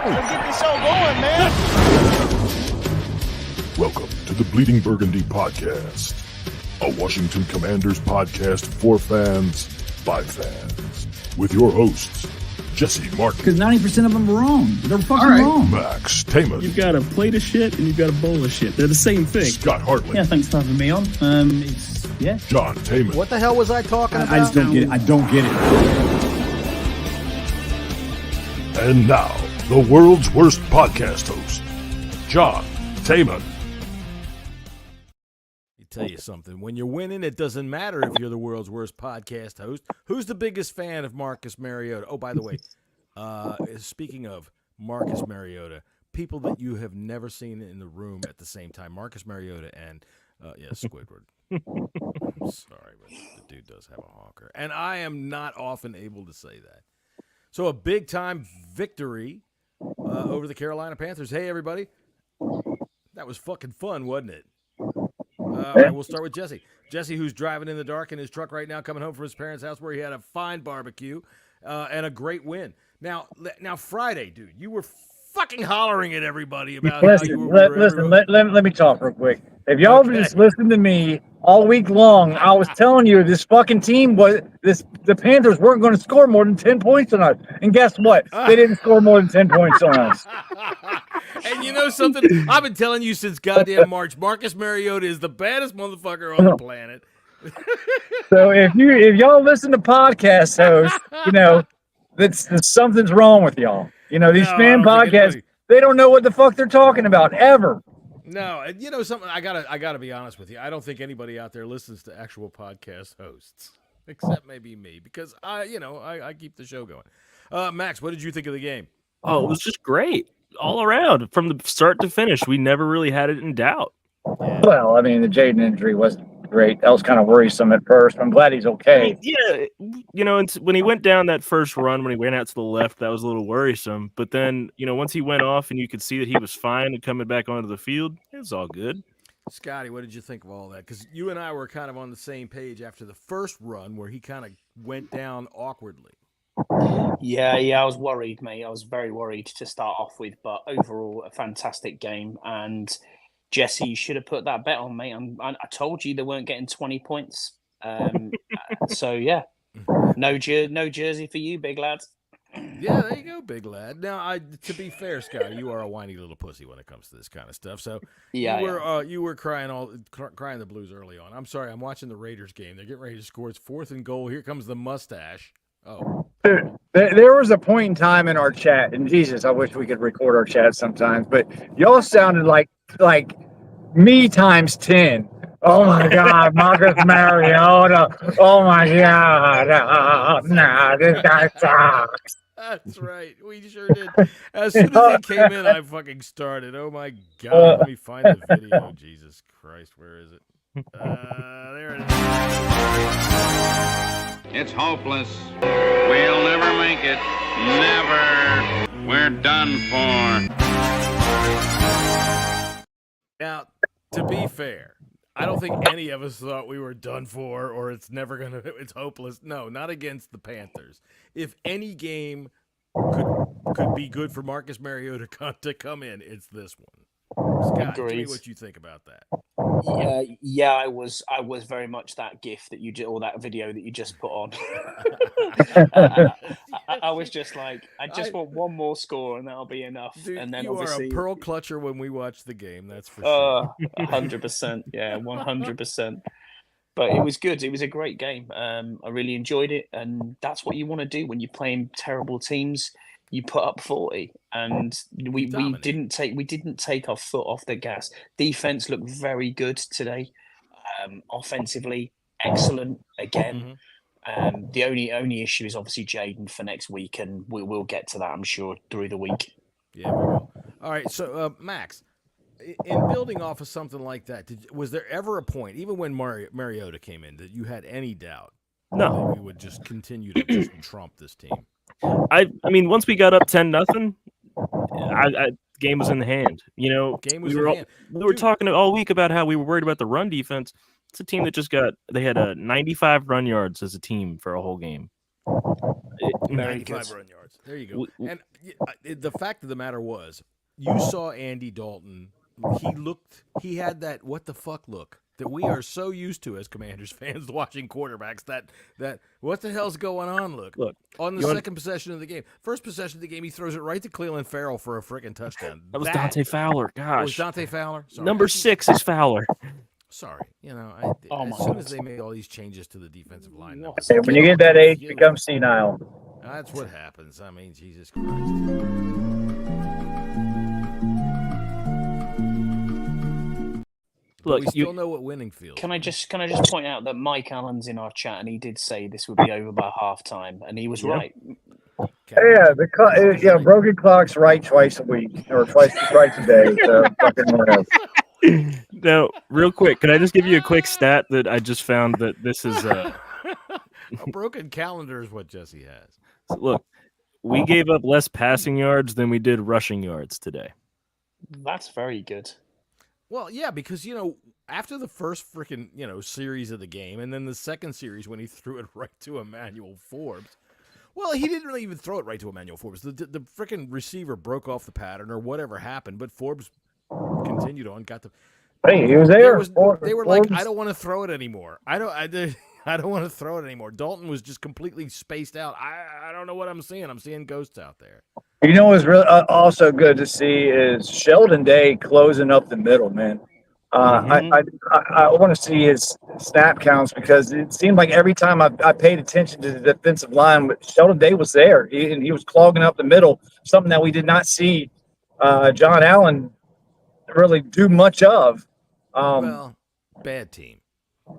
Let's get this show going, man. Welcome to the Bleeding Burgundy Podcast, a Washington Commanders podcast for fans by fans, with your hosts, Jesse Martin. Because 90% of them are wrong. They're fucking wrong. Max Taman. You've got a plate of shit and you've got a bowl of shit. They're the same thing. Scott Hartley. Yeah, thanks for having me on. Yeah. John Taman. What the hell was I talking about? I just don't get it. I don't get it. And now, the world's worst podcast host, John Taman. Tell you something. When you're winning, it doesn't matter if you're the world's worst podcast host. Who's the biggest fan of Marcus Mariota? Oh, by the way, speaking of Marcus Mariota, people that you have never seen in the room at the same time, Marcus Mariota and, Squidward. I'm sorry, but the dude does have a honker. And I am not often able to say that. So a big-time victory over the Carolina Panthers. Hey, everybody. That was fucking fun, wasn't it? All right, we'll start with Jesse. Jesse, who's driving in the dark in his truck right now, coming home from his parents' house where he had a fine barbecue and a great win. Now, Friday, dude, you were fucking hollering at everybody about how you were. Let me talk real quick. If y'all just listened to me all week long, I was telling you this fucking team the Panthers weren't going to score more than 10 points on us. And guess what? They didn't score more than 10 points on us. And you know something? I've been telling you since goddamn March, Marcus Mariota is the baddest motherfucker on the planet. So if y'all listen to podcast hosts, that's something's wrong with y'all. These fan podcasts, they don't know what the fuck they're talking about ever. No, you know something. I gotta be honest with you. I don't think anybody out there listens to actual podcast hosts, except maybe me, because I keep the show going. Max, what did you think of the game? Oh, it was just great all around from the start to finish. We never really had it in doubt. Yeah. Well, I mean, the Jaden injury wasn't great. That was kind of worrisome at first. I'm glad he's okay. Yeah, when he went down that first run, when he went out to the left, that was a little worrisome. But then, once he went off and you could see that he was fine and coming back onto the field, it was all good. Scotty, what did you think of all that? Because you and I were kind of on the same page after the first run where he kind of went down awkwardly. Yeah, I was worried, mate. I was very worried to start off with, but overall, a fantastic game. And Jesse, you should have put that bet on, mate. I told you they weren't getting 20 points. So, yeah, no jersey for you, big lad. Yeah, there you go, big lad. Now, to be fair, Scotty, you are a whiny little pussy when it comes to this kind of stuff. So you were crying the blues early on. I'm sorry, I'm watching the Raiders game. They're getting ready to score. It's 4th and goal. Here comes the mustache. Oh. There was a point in time in our chat, and Jesus, I wish we could record our chat sometimes, but y'all sounded like me times 10. Oh my God, Marcus Mariota. Oh my God. Nah, this guy sucks. That's right. We sure did. As soon as he came in, I fucking started. Oh my God. Let me find the video. Jesus Christ. Where is it? There it is. It's hopeless. We'll never make it. Never. We're done for. Now, to be fair, I don't think any of us thought we were done for or it's hopeless. No, not against the Panthers. If any game could be good for Marcus Mariota to come in, it's this one. Scott, tell me what you think about that. Yeah, I was very much that GIF that you did, or that video that you just put on. I was just like, I just want one more score and that'll be enough. Dude, and then you obviously, are a pearl clutcher when we watch the game. That's for sure. 100%. Yeah, 100%. But it was good. It was a great game. I really enjoyed it, and that's what you want to do when you're playing terrible teams. You put up 40, and we didn't take our foot off the gas. Defense looked very good today. Offensively, excellent again. Mm-hmm. The only issue is obviously Jaden for next week, and we will get to that, I'm sure, through the week. Yeah, we will. All right, so Max, in building off of something like that, was there ever a point, even when Mariota came in, that you had any doubt that we would just continue to just trump this team? I mean, once we got up 10-0, game was in the hand. We were talking all week about how we were worried about the run defense. It's a team that they had 95 run yards as a team for a whole game. 95 run yards. There you go. And the fact of the matter was, you saw Andy Dalton. He had that what the fuck look that we are so used to as Commanders fans watching quarterbacks. That what the hell's going on? Look on the second possession of the game. First possession of the game, he throws it right to Cleveland Farrell for a freaking touchdown. That was Dante Fowler. Gosh, was Dante Fowler? Sorry. Number 6 is Fowler. Sorry, as soon as they made all these changes to the defensive line, hey, when you get that age, you become senile. That's what happens. I mean, Jesus Christ. Look, we still know what winning feels. Can I just point out that Mike Allen's in our chat, and he did say this would be over by halftime, and he was right. Yeah, broken clock's right twice a week or twice a day. So fucking whatever. Now, real quick, can I just give you a quick stat that I just found that this is a broken calendar is what Jesse has. Look, we gave up less passing yards than we did rushing yards today. That's very good. Well, yeah, because after the first freaking series of the game, and then the second series when he threw it right to Emmanuel Forbes. Well, he didn't really even throw it right to Emmanuel Forbes. The freaking receiver broke off the pattern or whatever happened, but Forbes continued on. Hey, he was there. They were like, I don't want to throw it anymore. I don't want to throw it anymore. Dalton was just completely spaced out. I don't know what I'm seeing. I'm seeing ghosts out there. You know what's really also good to see is Sheldon Day closing up the middle, man. I want to see his snap counts because it seemed like every time I paid attention to the defensive line, Sheldon Day was there. He was clogging up the middle, something that we did not see John Allen really do much of. Well, bad team.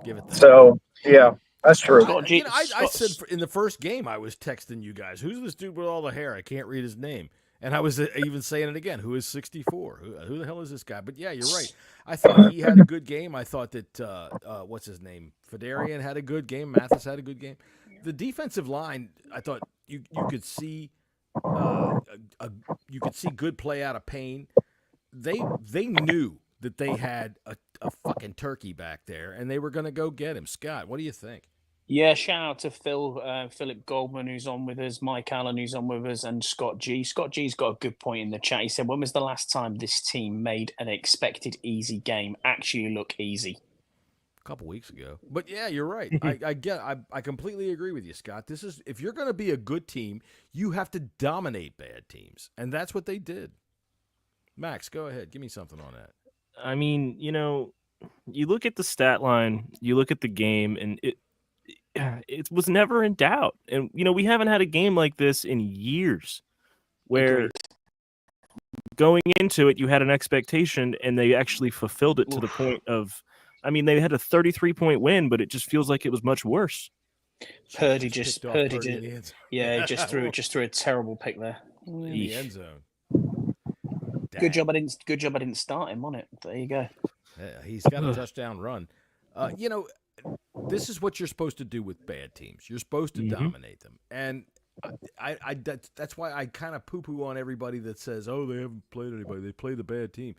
Give it that. So, yeah, that's true. I said in the first game, I was texting you guys, who's this dude with all the hair? I can't read his name. And I was even saying it again. Who is 64? Who the hell is this guy? But, yeah, you're right. I thought he had a good game. I thought that, what's his name? Fedarian had a good game. Mathis had a good game. The defensive line, I thought you could see good play out of Payne. They knew that they had a fucking turkey back there, and they were going to go get him. Scott, what do you think? Yeah, shout out to Philip Goldman, who's on with us, Mike Allen, who's on with us, and Scott G. Scott G's got a good point in the chat. He said, when was the last time this team made an expected easy game actually look easy? A couple weeks ago. But, yeah, you're right. I completely agree with you, Scott. If you're going to be a good team, you have to dominate bad teams, and that's what they did. Max, go ahead. Give me something on that. I mean, you look at the stat line, you look at the game, and it was never in doubt. And, we haven't had a game like this in years where going into it, you had an expectation and they actually fulfilled it to the point of, they had a 33-point win, but it just feels like it was much worse. Purdy just threw a terrible pick there in the end zone. Good job I didn't start him on it. There you go. Yeah, he's got a touchdown run. This is what you're supposed to do with bad teams. You're supposed to dominate them. And that's why I kind of poo-poo on everybody that says, oh, they haven't played anybody. They played a bad team.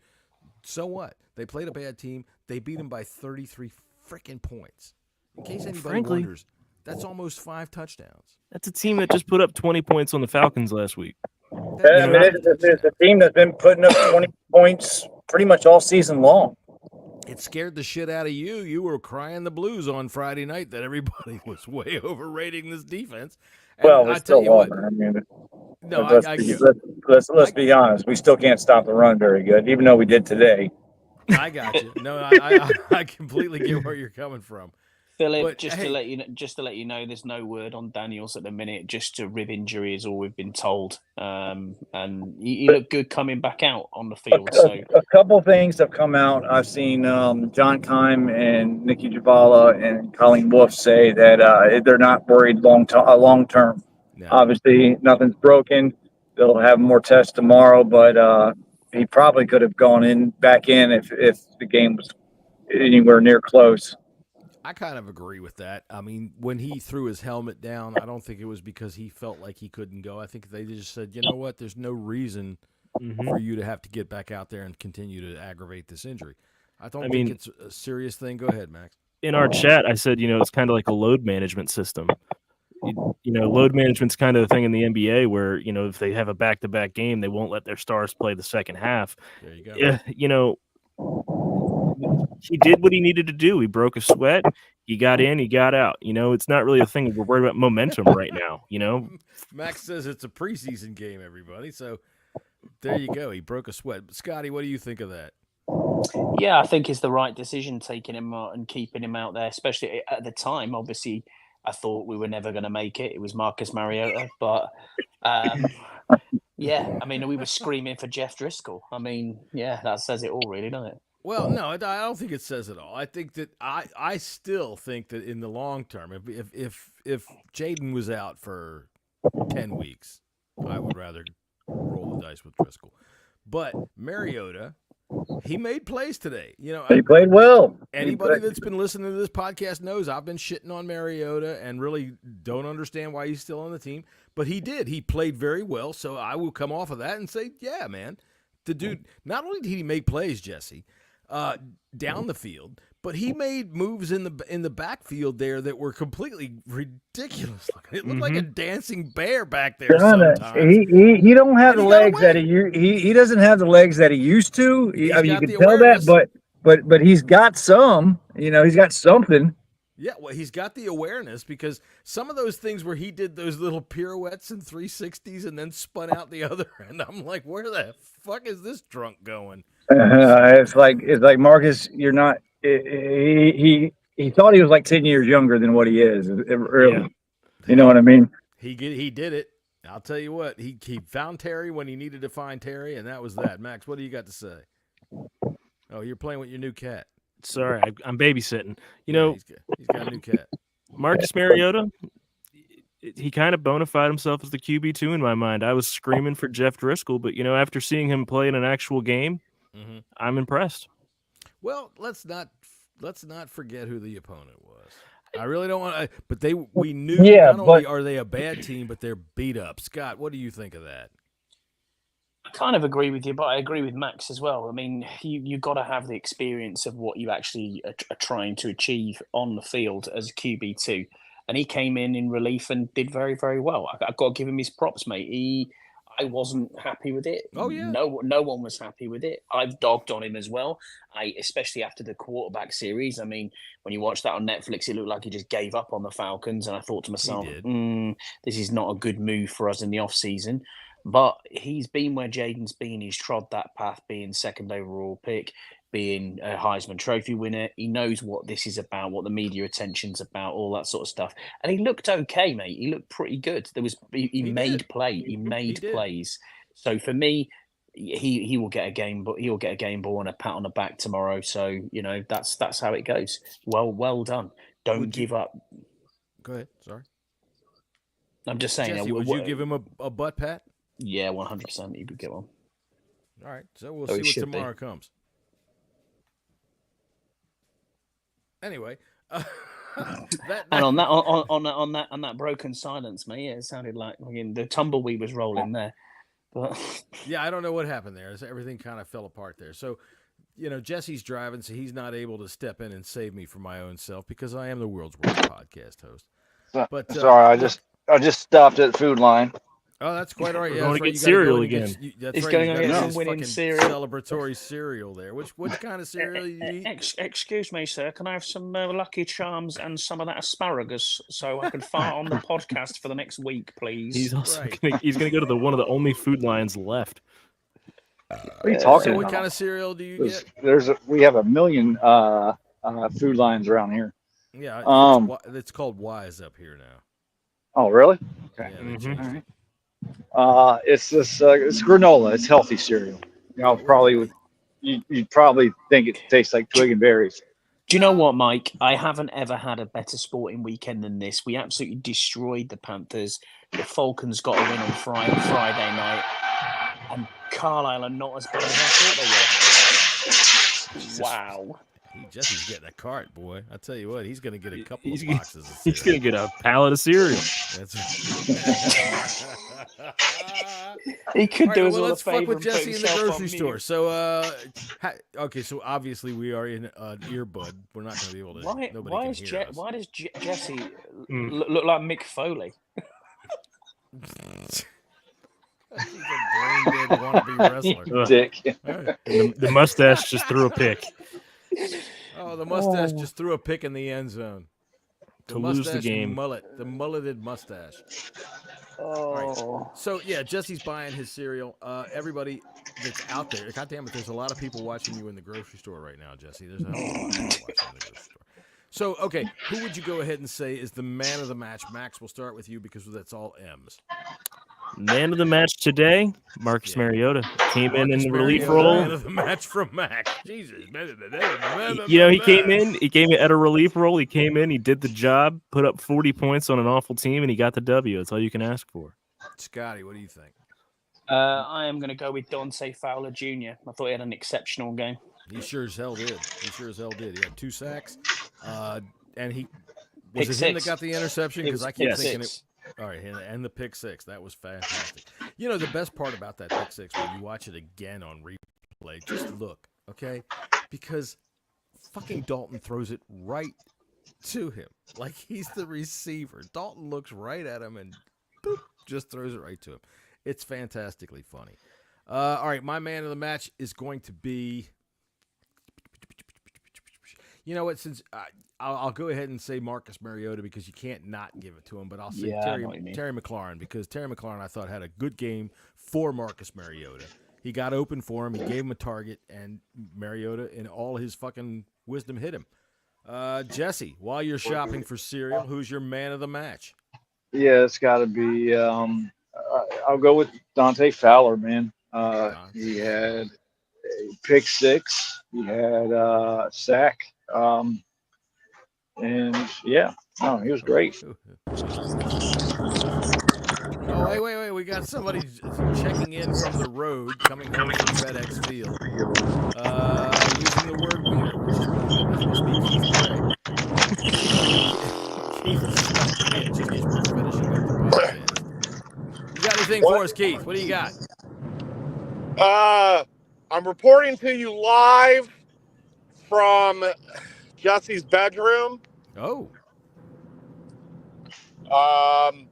So what? They played a bad team. They beat them by 33 freaking points. In case anybody wonders, that's almost 5 touchdowns. That's a team that just put up 20 points on the Falcons last week. It's a team that's been putting up 20 points pretty much all season long. It scared the shit out of you. You were crying the blues on Friday night that everybody was way overrating this defense. And well, I tell you what. Let's be honest. We still can't stop the run very good, even though we did today. I got you. No, I completely get where you're coming from. Philip, but, to let you know, there's no word on Daniels at the minute. Just a rib injury is all we've been told. And he looked good coming back out on the field. A couple things have come out. I've seen John Keim and Nikki Javala and Colleen Wolfe say that they're not worried long term. No. Obviously, nothing's broken. They'll have more tests tomorrow, but he probably could have gone back in if the game was anywhere near close. I kind of agree with that. I mean, when he threw his helmet down, I don't think it was because he felt like he couldn't go. I think they just said, you know what, there's no reason for you to have to get back out there and continue to aggravate this injury. I think it's a serious thing. Go ahead, Max. In our chat, I said, it's kind of like a load management system. load management's kind of the thing in the NBA where, if they have a back-to-back game, they won't let their stars play the second half. There you go. He did what he needed to do. He broke a sweat. He got in, he got out. It's not really a thing. We're worried about momentum right now, Max says it's a preseason game, everybody. So there you go. He broke a sweat. Scotty, what do you think of that? Yeah, I think it's the right decision taking him out and keeping him out there, especially at the time. Obviously, I thought we were never going to make it. It was Marcus Mariota. But, yeah, I mean, we were screaming for Jeff Driscoll. I mean, yeah, that says it all, really, doesn't it? Well, no, I don't think it says it all. I think that I still think that in the long term, if Jaden was out for 10 weeks, I would rather roll the dice with Driscoll. But Mariota, he made plays today. He played well. Anybody that's been listening to this podcast knows I've been shitting on Mariota and really don't understand why he's still on the team. But he did. He played very well. So I will come off of that and say, yeah, man, the dude, not only did he make plays, Jesse, down the field, but he made moves in the backfield there that were completely ridiculous looking. It looked like a dancing bear back there. Sometimes. He don't have the legs that he doesn't have the legs that he used to. You can tell that, but he's got some. He's got something. Yeah, well, he's got the awareness because some of those things where he did those little pirouettes and 360s and then spun out the other end, I'm like, where the fuck is this drunk going? It's like Marcus. You're not. He thought he was like 10 years younger than what he is. Really, yeah. You know what I mean? He did it. I'll tell you what. He found Terry when he needed to find Terry, and that was that. Max, what do you got to say? Oh, you're playing with your new cat. Sorry, I'm babysitting. He's got a new cat. Marcus Mariota, he kind of bona fide himself as the QB2 in my mind. I was screaming for Jeff Driscoll, but after seeing him play in an actual game, I'm impressed. Well, let's not forget who the opponent was. I really don't want to, but we knew not only are they a bad team, but they're beat up. Scott, what do you think of that? I kind of agree with you, but I agree with Max as well. I mean, you got to have the experience of what you actually are trying to achieve on the field as a QB2. And he came in relief and did very, very well. I've got to give him his props, mate. I wasn't happy with it. Oh, yeah. No one was happy with it. I've dogged on him as well. Especially after the quarterback series. I mean, when you watch that on Netflix, it looked like he just gave up on the Falcons. And I thought to myself, this is not a good move for us in the offseason. But he's been where Jaden's been. He's trod that path, being second overall pick, being a Heisman Trophy winner. He knows what this is about, what the media attention's about, all that sort of stuff. And he looked okay, mate. He looked pretty good. He made plays. So for me, he will get a game, but he'll get a game ball and a pat on the back tomorrow. So that's how it goes. Well done. Don't give up. Go ahead. Sorry. I'm just saying. Jesse, would you give him a butt pat? Yeah, 100%. He would get one. All right. So we'll see what tomorrow comes. Anyway, and on that broken silence, mate, it sounded like the tumbleweed was rolling there. But yeah, I don't know what happened there. Everything kind of fell apart there. So, Jesse's driving, so he's not able to step in and save me from my own self because I am the world's worst podcast host. But sorry, I just stopped at Food Line. Oh, that's quite all right. Yeah, going to get cereal again. That's right. Going to get some winning cereal. Celebratory cereal there. Which kind of cereal do you eat? Excuse me, sir. Can I have some Lucky Charms and some of that asparagus so I can fart on the podcast for the next week, please? He's also he's going to go to one of the only Food Lines left. What are you talking about? What kind of cereal do you get? We have a million Food Lines around here. Yeah, it's called Wise up here now. Oh, really? Okay. Yeah, all right. It's granola. It's healthy cereal. You'd probably think it tastes like twig and berries. Do you know what, Mike? I haven't ever had a better sporting weekend than this. We absolutely destroyed the Panthers. The Falcons got a win on Friday night, and Carlisle are not as bad as I thought they were. Wow. Jesse's getting a cart, boy. I tell you what, he's going to get a couple of He's boxes of He's cereal. gonna get a pallet of cereal. That's He could All do right, us well, all a let's fuck favor with and put Jesse in the himself on grocery mute. store. So, okay, so obviously we are in an earbud. We're not going to be able to. Nobody Why can is hear us. why does Jesse Mm. look like Mick Foley? He's a brain dead wannabe wrestler. Ugh. Dick. All right. And the mustache just threw a pick. Oh, the mustache just threw a pick in the end zone. To lose the mustache game. mullet, the mulleted mustache. Oh, So yeah, Jesse's buying his cereal. Everybody that's out there, God damn it, there's a lot of people watching you in the grocery store right now, Jesse. There's a hell of a lot of people watching in the grocery store. So okay, who would you go ahead and say is the man of the match? Max, we'll start with you because that's all M's. Man of the match today, Marcus Mariota came in Marcus the relief Mariota, role. Man of the match from Max. Jesus, You know, he came in at a relief role. He came in, he did the job, put up 40 points on an awful team, and he got the W. That's all you can ask for. Scotty, what do you think? I am going to go with Dante Fowler Jr. I thought he had an exceptional game. He sure as hell did. He had 2 sacks, and he Pick was it him that six. got the interception? It Because was I keep pick thinking six. it. All right, and the pick 6, that was fantastic. You know, the best part about that pick 6 when you watch it again on replay, just look, okay? Because fucking Dalton throws it right to him, like he's the receiver. Dalton looks right at him and boop, just throws it right to him. It's fantastically funny. All right, my man of the match is going to be. You know what? Since I'll go ahead and say Marcus Mariota because you can't not give it to him, but I'll say Yeah, I know what you mean. Terry McLaurin because Terry McLaurin I thought had a good game for Marcus Mariota. He got open for him. He gave him a target, and Mariota, in all his fucking wisdom, hit him. Jesse, while you're shopping for cereal, who's your man of the match? Yeah, it's got to be. I'll go with Dante Fowler, man. He had a pick 6. He had a sack. And yeah, no, he was great. Oh, wait. We got somebody checking in from the road, coming home from FedEx Field. Using the word weird, which is really Keith is just as we're finishing up the podcast. You got anything for us, Keith? What do you got? I'm reporting to you live from Jesse's bedroom. Oh.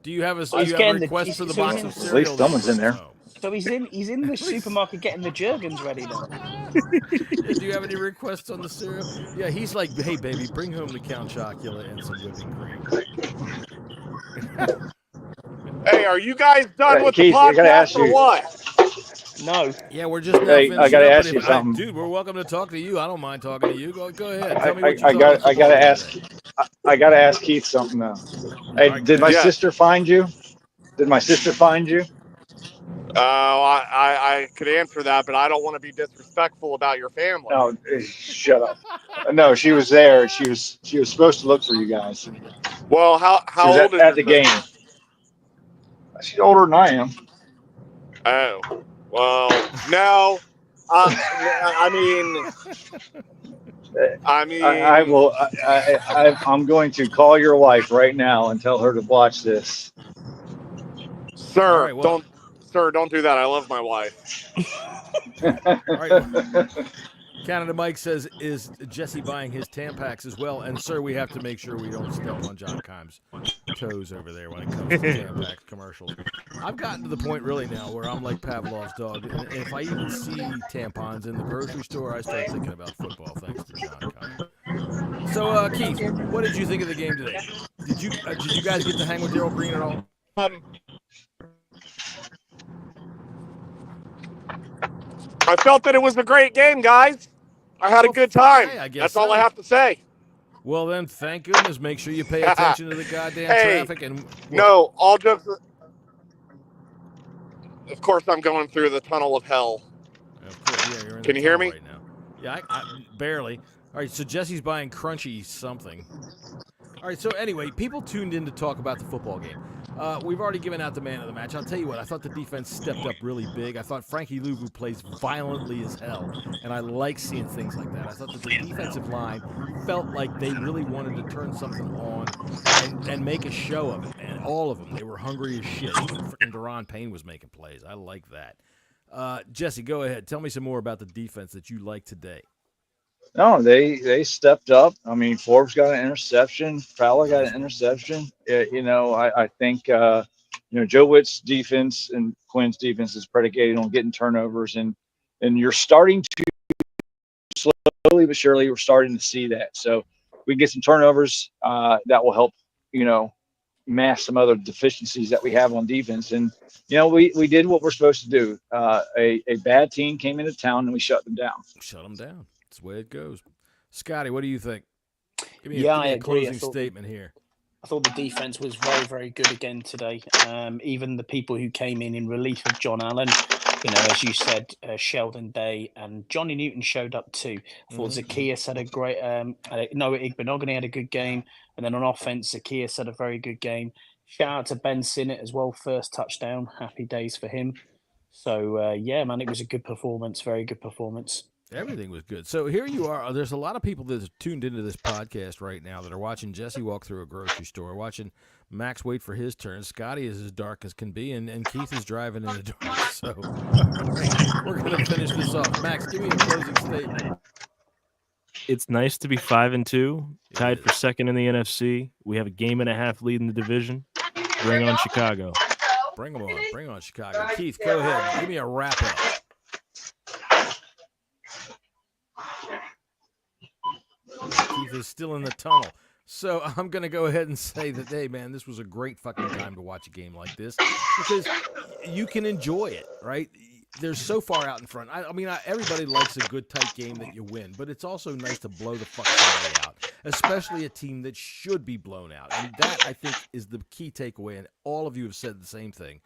Do you have a He's getting the- request for the so box he's of in- cereal? At least someone's in there. No. So he's in the supermarket getting the Jergens ready now. Do you have any requests on the cereal? Yeah, he's like, hey, baby, bring home the Count Chocula and some whipping cream. Hey, are you guys done Hey, with Keith, the I gotta podcast ask or you. what? No. Yeah, we're just now Hey, finishing I gotta up, ask but you if- something. Dude, we're welcome to talk to you. I don't mind talking to you. Go ahead. I Tell me what you gotta ask. I gotta ask Keith something now. Hey, right, did my yeah. sister find you? Did my sister find you? I could answer that, but I don't want to be disrespectful about your family. No, shut up. No, she was there. She was supposed to look for you guys. Well, how She was old is at the your game. sister? She's older than I am. Oh, well, no. I mean, I will. I'm going to call your wife right now and tell her to watch this. sir, All right, well- don't do that. I love my wife. All right. Canada Mike says, is Jesse buying his Tampax as well? And, sir, we have to make sure we don't step on John Kime's toes over there when it comes to Tampax commercials. I've gotten to the point really now where I'm like Pavlov's dog. And if I even see tampons in the grocery store, I start thinking about football thanks to John Kime. So, Keith, what did you think of the game today? Did you guys get to hang with Daryl Green at all? I felt that it was a great game, guys. I had a good time. Hey, I guess That's all so. I have to say. Well, then, thank goodness. Make sure you pay attention to the goddamn Hey, traffic. And No, all jokes. Of course, I'm going through the tunnel of hell. Of course, yeah, you're in Can the you hear tunnel me? right now? Yeah, I barely. All right, so Jesse's buying Crunchy something. All right, so anyway, people tuned in to talk about the football game. We've already given out the man of the match. I'll tell you what, I thought the defense stepped up really big. I thought Frankie Louvu plays violently as hell, and I like seeing things like that. I thought that the defensive line felt like they really wanted to turn something on and make a show of it, man. All of them. They were hungry as shit. Even freaking Deron Payne was making plays. I like that. Jesse, go ahead. Tell me some more about the defense that you like today. No, they stepped up. I mean, Forbes got an interception. Fowler got an interception. I think, Joe Witt's defense and Quinn's defense is predicated on getting turnovers, and you're starting to slowly but surely, we're starting to see that. So we get some turnovers that will help, mask some other deficiencies that we have on defense. And, we did what we're supposed to do. A bad team came into town and we shut them down. Shut them down. That's the way it goes. Scotty, what do you think? Give me I a agree. closing statement here. I thought the defense was very, very good again today. Even the people who came in relief of John Allen, as you said, Sheldon Day and Johnny Newton showed up too. I thought Zacchaeus had a great, Noah Igbenogany had a good game. And then on offense, Zacchaeus had a very good game. Shout out to Ben Sinnott as well. First touchdown. Happy days for him. So, man, it was a good performance. Very good performance. Everything was good. So here you are. There's a lot of people that are tuned into this podcast right now that are watching Jesse walk through a grocery store, watching Max wait for his turn. Scotty is as dark as can be, and Keith is driving in the dark. So we're going to finish this off. Max, give me a closing statement. It's nice to be 5-2, tied for second in the NFC. We have a game and a half lead in the division. Bring on Chicago. Bring them on. Bring on Chicago. Keith, go ahead. Give me a wrap-up. Keith is still in the tunnel. So I'm going to go ahead and say that, hey, man, this was a great fucking time to watch a game like this because you can enjoy it, right? They're so far out in front. I mean, everybody likes a good, tight game that you win, but it's also nice to blow the fuck somebody out, especially a team that should be blown out. And that, I think, is the key takeaway, and all of you have said the same thing.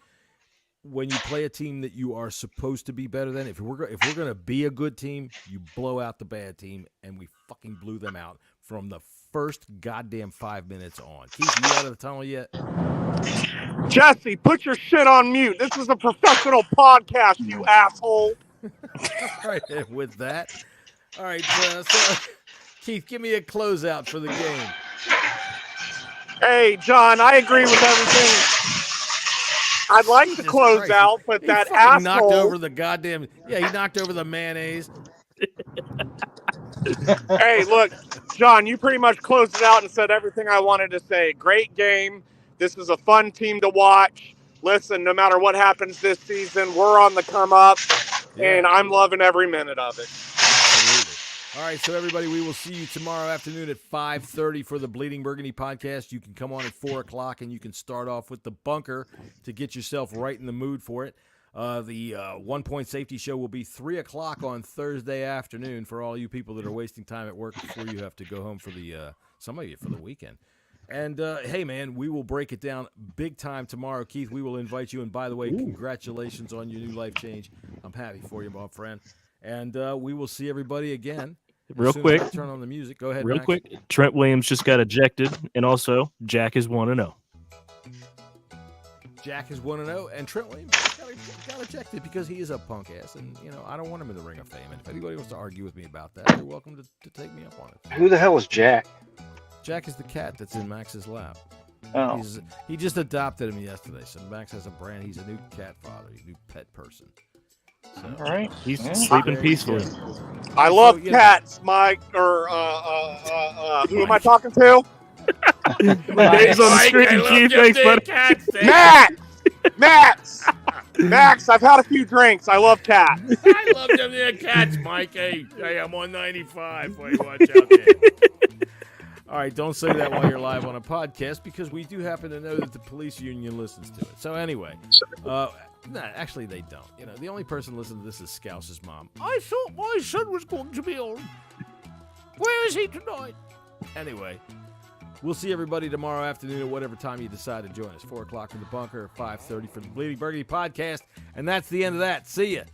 When you play a team that you are supposed to be better than, if we're going to be a good team, you blow out the bad team, and we fucking blew them out from the first goddamn 5 minutes on. Keith, you out of the tunnel yet? Jesse, put your shit on mute. This is a professional podcast, you asshole. All right, and with that, all right, so Keith, give me a closeout for the game. Hey, John, I agree with everything. I'd like to close out, but that asshole knocked over the goddamn. Yeah, he knocked over the mayonnaise. Hey, look, John, you pretty much closed it out and said everything I wanted to say. Great game. This is a fun team to watch. Listen, no matter what happens this season, we're on the come up, and I'm loving every minute of it. Absolutely. All right, so everybody, we will see you tomorrow afternoon at 5:30 for the Bleeding Burgundy podcast. You can come on at 4 o'clock, and you can start off with the bunker to get yourself right in the mood for it. The 1 Point Safety Show will be 3 o'clock on Thursday afternoon for all you people that are wasting time at work before you have to go home for the some of you for the weekend. And, hey, man, we will break it down big time tomorrow. Keith, we will invite you. And, by the way, congratulations on your new life change. I'm happy for you, my friend. And we will see everybody again. Real quick. Turn on the music. Go ahead, Real Max. quick. Trent Williams just got ejected. And also, Jack is 1-0. Jack is 1-0. And Trent Williams got ejected because he is a punk ass. And, I don't want him in the Ring of Fame. And if anybody wants to argue with me about that, you're welcome to take me up on it. Who the hell is Jack? Jack is the cat that's in Max's lap. Oh. He just adopted him yesterday, so Max has a brand. He's a new cat father, a new pet person. So, all right. He's sleeping peacefully. I love cats, Mike. Or who am I talking to? My name's on the screen. Keith, thanks, buddy. Max, I've had a few drinks. I love cats. I love them there cats, Mike. Hey, I'm on 95. Boy, watch out there. All right, don't say that while you're live on a podcast because we do happen to know that the police union listens to it. So anyway, actually they don't. The only person listening to this is Scouse's mom. I thought my son was going to be on. Where is he tonight? Anyway, we'll see everybody tomorrow afternoon at whatever time you decide to join us. 4 o'clock in the bunker, 5:30 for the Bleeding Burgundy podcast. And that's the end of that. See ya.